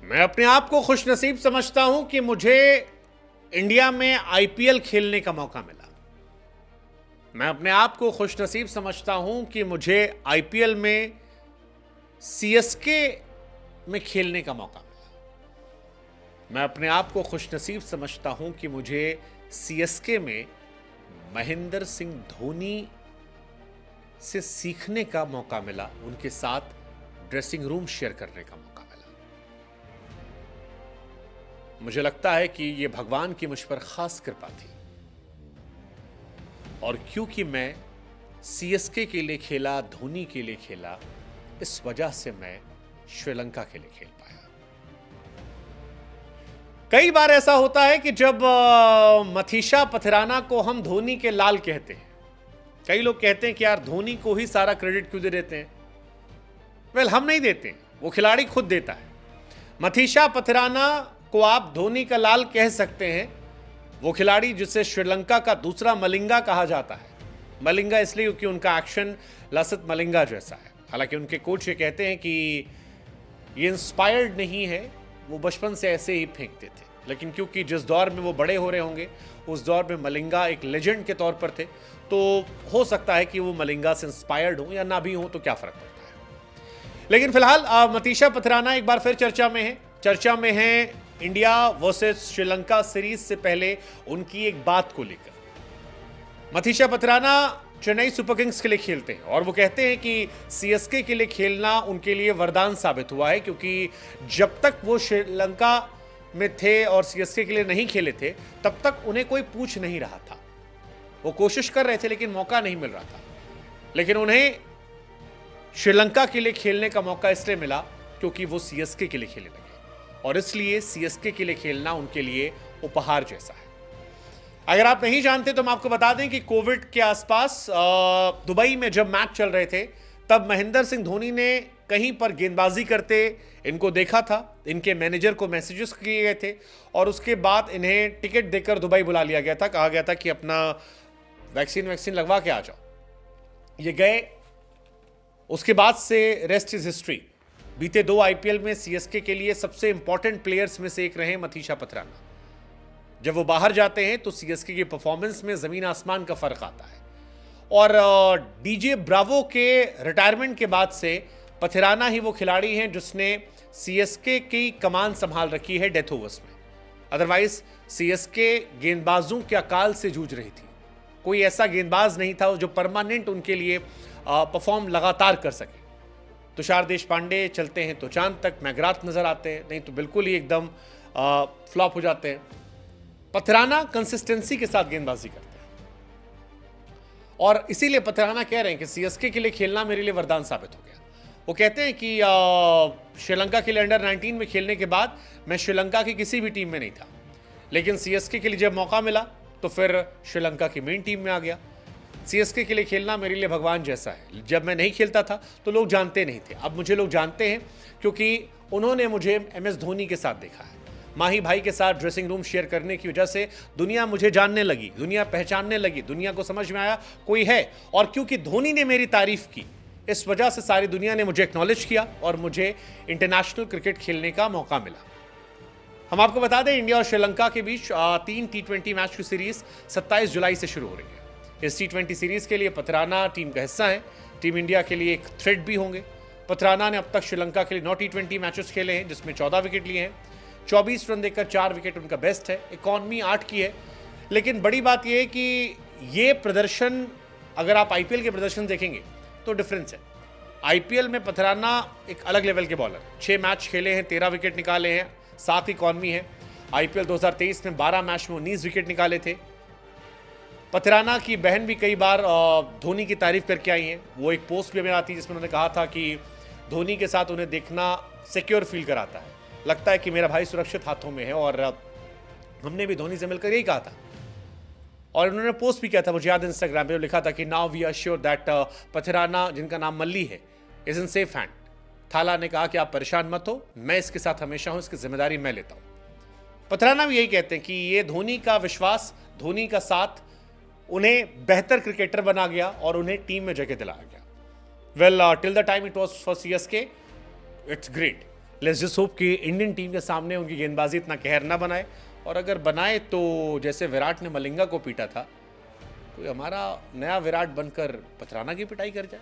मैं अपने आप को खुशनसीब समझता हूं कि मुझे इंडिया में आईपीएल खेलने का मौका मिला। मैं अपने आप को खुशनसीब समझता हूं कि मुझे आईपीएल में सीएसके में खेलने का मौका मिला। मैं अपने आप को खुशनसीब समझता हूं कि मुझे सीएसके में महेंद्र सिंह धोनी से सीखने का मौका मिला, उनके साथ ड्रेसिंग रूम शेयर करने का मौका मिला। मुझे लगता है कि यह भगवान की मुझ पर खास कृपा थी, और क्योंकि मैं सीएसके के लिए खेला, धोनी के लिए खेला, इस वजह से मैं श्रीलंका के लिए खेल पाया। कई बार ऐसा होता है कि जब मथीशा पथिराना को हम धोनी के लाल कहते हैं, कई लोग कहते हैं कि यार धोनी को ही सारा क्रेडिट क्यों दे देते हैं। वेल, हम नहीं देते, वो खिलाड़ी खुद देता है। मथीशा पथिराना को आप धोनी का लाल कह सकते हैं, वो खिलाड़ी जिसे श्रीलंका का दूसरा मलिंगा कहा जाता है। मलिंगा इसलिए क्योंकि उनका एक्शन लसित मलिंगा जैसा है। हालांकि उनके कोच ये कहते हैं कि ये इंस्पायर्ड नहीं है, वो बचपन से ऐसे ही फेंकते थे, लेकिन क्योंकि जिस दौर में वो बड़े हो रहे होंगे उस दौर में मलिंगा एक लेजेंड के तौर पर थे, तो हो सकता है कि वो मलिंगा से इंस्पायर्ड हो या ना भी हो, तो क्या फर्क पड़ता है। लेकिन फिलहाल मथीशा पथिराना एक बार फिर चर्चा में है इंडिया वर्सेस श्रीलंका सीरीज से पहले उनकी एक बात को लेकर। मथीशा पथिराना चेन्नई सुपर किंग्स के लिए खेलते हैं और वो कहते हैं कि सीएसके के लिए खेलना उनके लिए वरदान साबित हुआ है, क्योंकि जब तक वो श्रीलंका में थे और सीएसके के लिए नहीं खेले थे तब तक उन्हें कोई पूछ नहीं रहा था। वो कोशिश कर रहे थे लेकिन मौका नहीं मिल रहा था, लेकिन उन्हें श्रीलंका के लिए खेलने का मौका इसलिए मिला क्योंकि वो सीएसके के लिए खेलने लगे, और इसलिए सीएसके के लिए खेलना उनके लिए उपहार जैसा है। अगर आप नहीं जानते तो हम आपको बता दें कि कोविड के आसपास दुबई में जब मैच चल रहे थे तब महेंद्र सिंह धोनी ने कहीं पर गेंदबाजी करते इनको देखा था। इनके मैनेजर को मैसेजेस किए गए थे और उसके बाद इन्हें टिकट देकर दुबई बुला लिया गया था। कहा गया था कि अपना वैक्सीन लगवा के आ जाओ। ये गए, उसके बाद से रेस्ट इज हिस्ट्री। बीते 2 आईपीएल में सीएसके के लिए सबसे इंपॉर्टेंट प्लेयर्स में से एक रहे मथीशा पथिराना। जब वो बाहर जाते हैं तो सीएसके की परफॉर्मेंस में जमीन आसमान का फर्क आता है, और डीजे ब्रावो के रिटायरमेंट के बाद से पथिराना ही वो खिलाड़ी हैं जिसने सीएसके की कमान संभाल रखी है डेथ ओवर्स में। अदरवाइज सीएसके गेंदबाजों के अकाल से जूझ रही थी। कोई ऐसा गेंदबाज नहीं था जो परमानेंट उनके लिए परफॉर्म लगातार कर सके। तुषार देशपांडे चलते हैं तो चांद तक, मैगराथ नजर आते हैं, नहीं तो बिल्कुल ही एकदम फ्लॉप हो जाते हैं। पथिराना कंसिस्टेंसी के साथ गेंदबाजी करते हैं, और इसीलिए पथिराना कह रहे हैं कि सीएसके के लिए खेलना मेरे लिए वरदान साबित हो गया। वो कहते हैं कि श्रीलंका के लिए अंडर 19 में खेलने के बाद मैं श्रीलंका की किसी भी टीम में नहीं था, लेकिन सीएसके के लिए जब मौका मिला तो फिर श्रीलंका की मेन टीम में आ गया। सीएसके के लिए खेलना मेरे लिए भगवान जैसा है। जब मैं नहीं खेलता था तो लोग जानते नहीं थे, अब मुझे लोग जानते हैं क्योंकि उन्होंने मुझे एमएस धोनी के साथ देखा है। माही भाई के साथ ड्रेसिंग रूम शेयर करने की वजह से दुनिया मुझे जानने लगी, दुनिया पहचानने लगी, दुनिया को समझ में आया कोई है। और क्योंकि धोनी ने मेरी तारीफ की, इस वजह से सारी दुनिया ने मुझे एक्नॉलेज किया और मुझे इंटरनेशनल क्रिकेट खेलने का मौका मिला। हम आपको बता दें, इंडिया और श्रीलंका के बीच 3 T20 मैच की सीरीज 27 जुलाई से शुरू हो रही है। इस T20 सीरीज के लिए पथिराना टीम का हिस्सा है। टीम इंडिया के लिए एक थ्रेट भी होंगे। पथिराना ने अब तक श्रीलंका के लिए 9 T20 मैचेस खेले हैं, जिसमें 14 विकेट लिए हैं। 24 रन देकर 4 विकेट उनका बेस्ट है। इकॉनमी 8 की है। लेकिन बड़ी बात यह है कि ये प्रदर्शन, अगर आप आईपीएल के प्रदर्शन देखेंगे तो डिफरेंस है। आईपीएल में पथिराना एक अलग लेवल के बॉलर, 6 मैच खेले हैं, 13 विकेट निकाले हैं, 7 इकॉनमी है। आईपीएल 2023 में 12 मैच में 19 विकेट निकाले थे। पथिराना की बहन भी कई बार धोनी की तारीफ करके आई हैं। वो एक पोस्ट भी हमें आती है जिसमें उन्होंने कहा था कि धोनी के साथ उन्हें देखना सिक्योर फील कराता है, लगता है कि मेरा भाई सुरक्षित हाथों में है। और हमने भी धोनी से मिलकर यही कहा था, और उन्होंने पोस्ट भी किया था, मुझे याद है इंस्टाग्राम पे लिखा था कि now we are sure that Pathirana, जिनका नाम मल्ली है, इज इन सेफ हैंड। थाला ने कहा कि आप परेशान मत हो, मैं इसके साथ हमेशा हूं, इसकी जिम्मेदारी मैं लेता हूं। पथिराना भी यही कहते हैं कि ये धोनी का विश्वास, धोनी का साथ उन्हें बेहतर क्रिकेटर बना गया और उन्हें टीम में जगह दिलाया गया। Well, till the time it was for CSK, it's great. Let's just hope कि इंडियन टीम के सामने उनकी गेंदबाजी इतना कहर ना बनाए, और अगर बनाए तो जैसे विराट ने मलिंगा को पीटा था, कोई हमारा नया विराट बनकर पथराना की पिटाई कर जाए।